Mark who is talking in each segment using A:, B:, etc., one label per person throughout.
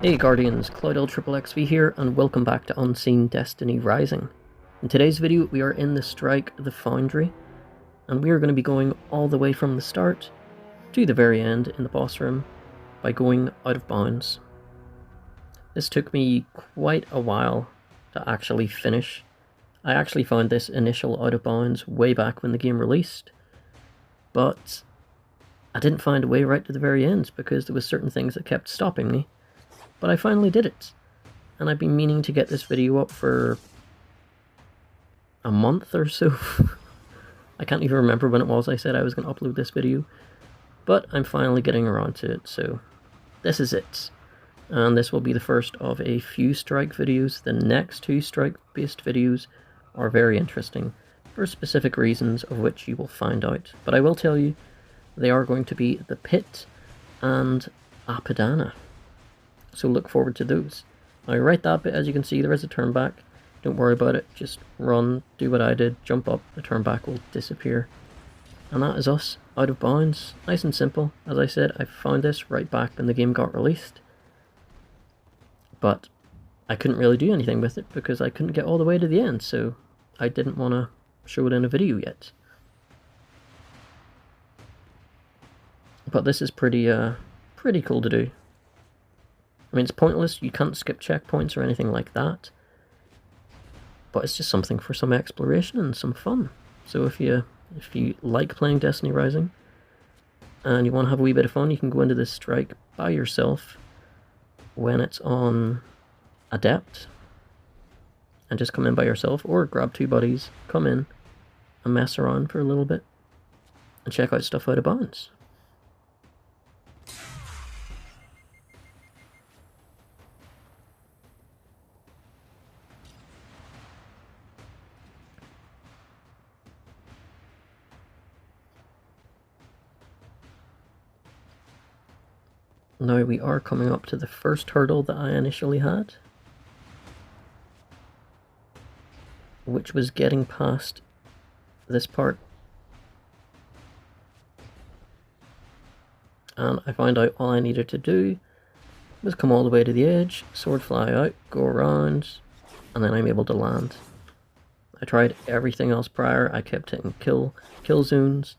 A: Hey Guardians, XXXV here, and welcome back to Unseen Destiny Rising. In today's video, we are in the Strike the Foundry, and we are going to be going all the way from the start to the very end in the boss room by going out of bounds. This took me quite a while to actually finish. I actually found this initial out of bounds way back when the game released, but I didn't find a way right to the very end because there was certain things that kept stopping me. But I finally did it, and I've been meaning to get this video up for a month or so. I can't even remember when it was I said I was going to upload this video, but I'm finally getting around to it, so this is it. And this will be the first of a few Strike videos. The next two Strike-based videos are very interesting, for specific reasons of which you will find out. But I will tell you, they are going to be the Pit and Apadana. So look forward to those. Now right that bit, as you can see, there is a turn back. Don't worry about it, just run, do what I did, jump up, the turn back will disappear. And that is us, out of bounds. Nice and simple. As I said, I found this right back when the game got released. But I couldn't really do anything with it because I couldn't get all the way to the end, so I didn't want to show it in a video yet. But this is pretty cool to do. I mean, it's pointless, you can't skip checkpoints or anything like that, but it's just something for some exploration and some fun. So if you like playing Destiny Rising, and you want to have a wee bit of fun, you can go into this Strike by yourself when it's on Adept, and just come in by yourself, or grab two buddies, come in, and mess around for a little bit, and check out stuff out of bounds. Now we are coming up to the first hurdle that I initially had, which was getting past this part. And I found out all I needed to do was come all the way to the edge, sword fly out, go around, and then I'm able to land. I tried everything else prior, I kept hitting kill zones,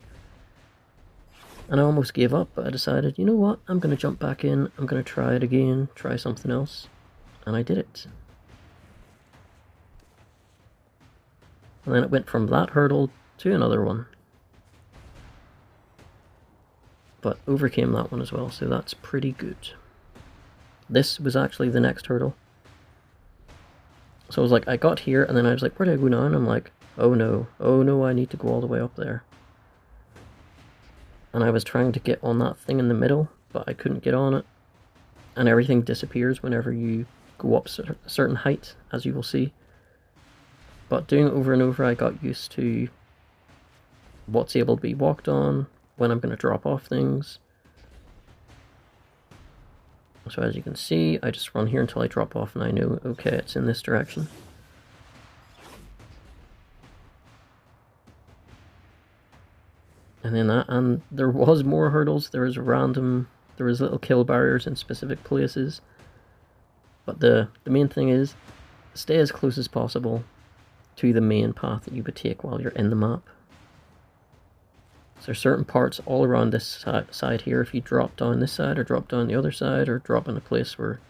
A: and I almost gave up, but I decided, you know what, I'm going to jump back in, I'm going to try it again, try something else, and I did it. And then it went from that hurdle to another one. But overcame that one as well, so that's pretty good. This was actually the next hurdle. So I was like, I got here, and then I was like, where do I go now? And I'm like, oh no, I need to go all the way up there. And I was trying to get on that thing in the middle, but I couldn't get on it. And everything disappears whenever you go up a certain height, as you will see. But doing it over and over, I got used to what's able to be walked on, when I'm going to drop off things. So as you can see, I just run here until I drop off and I know, okay, it's in this direction. And then and there was more hurdles, there was little kill barriers in specific places. But the main thing is, stay as close as possible to the main path that you would take while you're in the map. So there's certain parts all around this side here, if you drop down this side, or drop down the other side, or drop in a place where,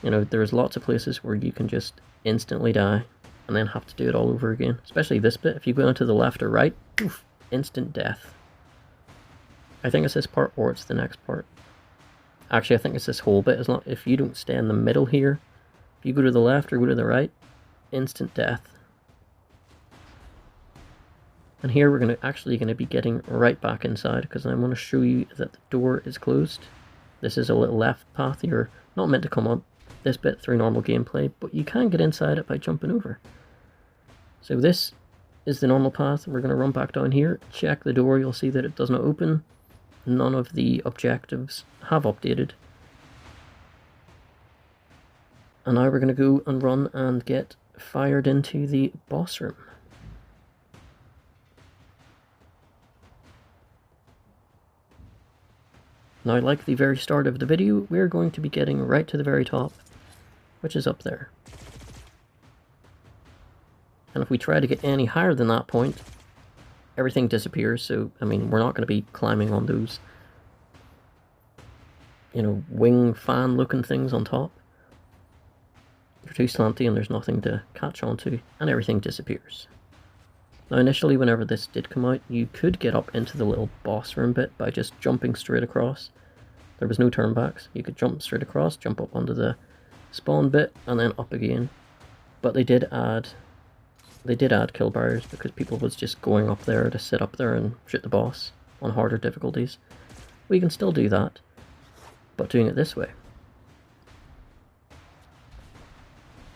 A: you know, there's lots of places where you can just instantly die, and then have to do it all over again. Especially this bit, if you go into the left or right, oof, instant death. I think it's this part, or it's the next part. Actually, I think it's this whole bit. If you don't stay in the middle here, if you go to the left or go to the right, instant death. And here we're actually going to be getting right back inside, because I'm going to show you that the door is closed. This is a little left path. You're not meant to come up this bit through normal gameplay, but you can get inside it by jumping over. So this is the normal path. We're going to run back down here, check the door, you'll see that it does not open. None of the objectives have updated. And now we're going to go and run and get fired into the boss room. Now, like the very start of the video, we're going to be getting right to the very top, which is up there. And if we try to get any higher than that point, everything disappears. So, I mean, we're not going to be climbing on those, you know, wing fan looking things on top. They're too slanty and there's nothing to catch onto, and everything disappears. Now, initially, whenever this did come out, you could get up into the little boss room bit by just jumping straight across. There was no turnbacks. You could jump straight across, jump up onto the spawn bit, and then up again. But they did add kill barriers because people was just going up there to sit up there and shoot the boss on harder difficulties. We can still do that, but doing it this way.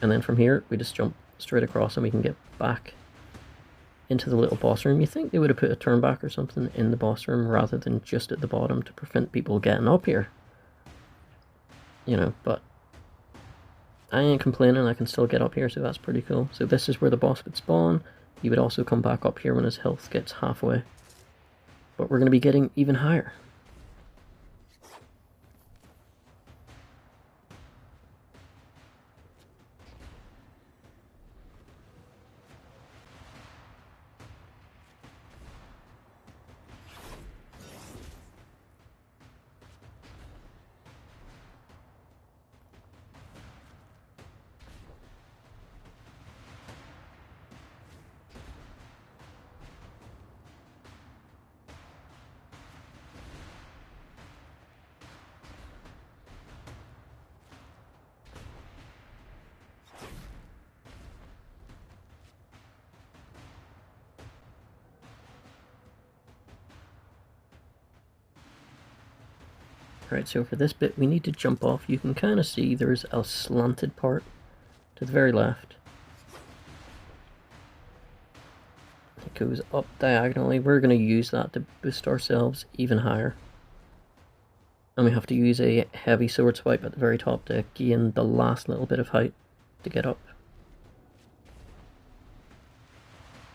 A: And then from here, we just jump straight across and we can get back into the little boss room. You think they would have put a turnback or something in the boss room rather than just at the bottom to prevent people getting up here. You know, but I ain't complaining, I can still get up here, so that's pretty cool. So this is where the boss would spawn. He would also come back up here when his health gets halfway. But we're going to be getting even higher. Alright, so for this bit we need to jump off. You can kind of see there's a slanted part to the very left. It goes up diagonally. We're going to use that to boost ourselves even higher. And we have to use a heavy sword swipe at the very top to gain the last little bit of height to get up.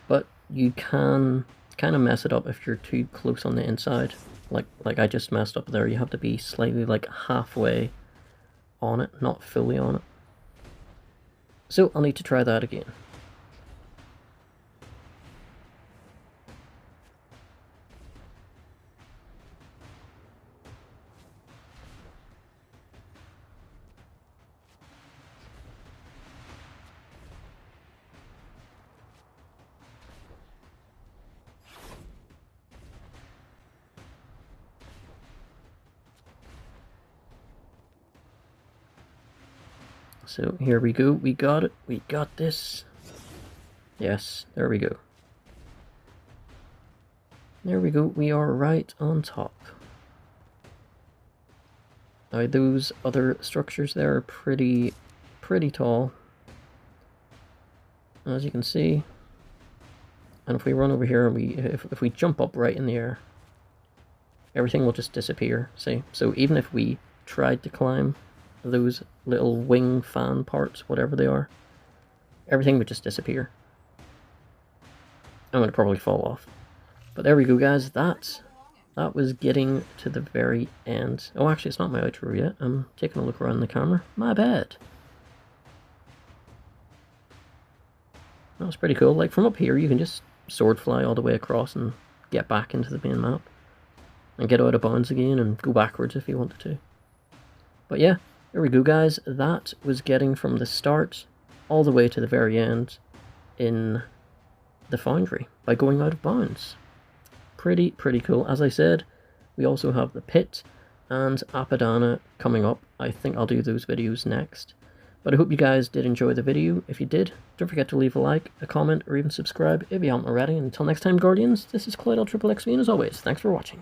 A: But you can kind of mess it up if you're too close on the inside. Like I just messed up there. You have to be slightly like halfway on it, not fully on it. So I'll need to try that again. So here we go, we got it, we got this. Yes, there we go. There we go, we are right on top. Now those other structures there are pretty tall, as you can see. And if we run over here and if we jump up right in the air, everything will just disappear, see? So even if we tried to climb those little wing fan parts, whatever they are, everything would just disappear. I'm gonna probably fall off. But there we go, guys. That was getting to the very end. Oh, actually, it's not my outro yet. I'm taking a look around the camera. My bad. That was pretty cool. Like, from up here, you can just sword fly all the way across and get back into the main map. And get out of bounds again and go backwards if you wanted to. But yeah, there we go, guys. That was getting from the start all the way to the very end in the Foundry by going out of bounds. Pretty cool. As I said, we also have the pit and Apadana coming up. I think I'll do those videos next. But I hope you guys did enjoy the video. If you did, don't forget to leave a like, a comment, or even subscribe if you haven't already. Until next time, Guardians, this is Cloud XXXV, and as always, thanks for watching.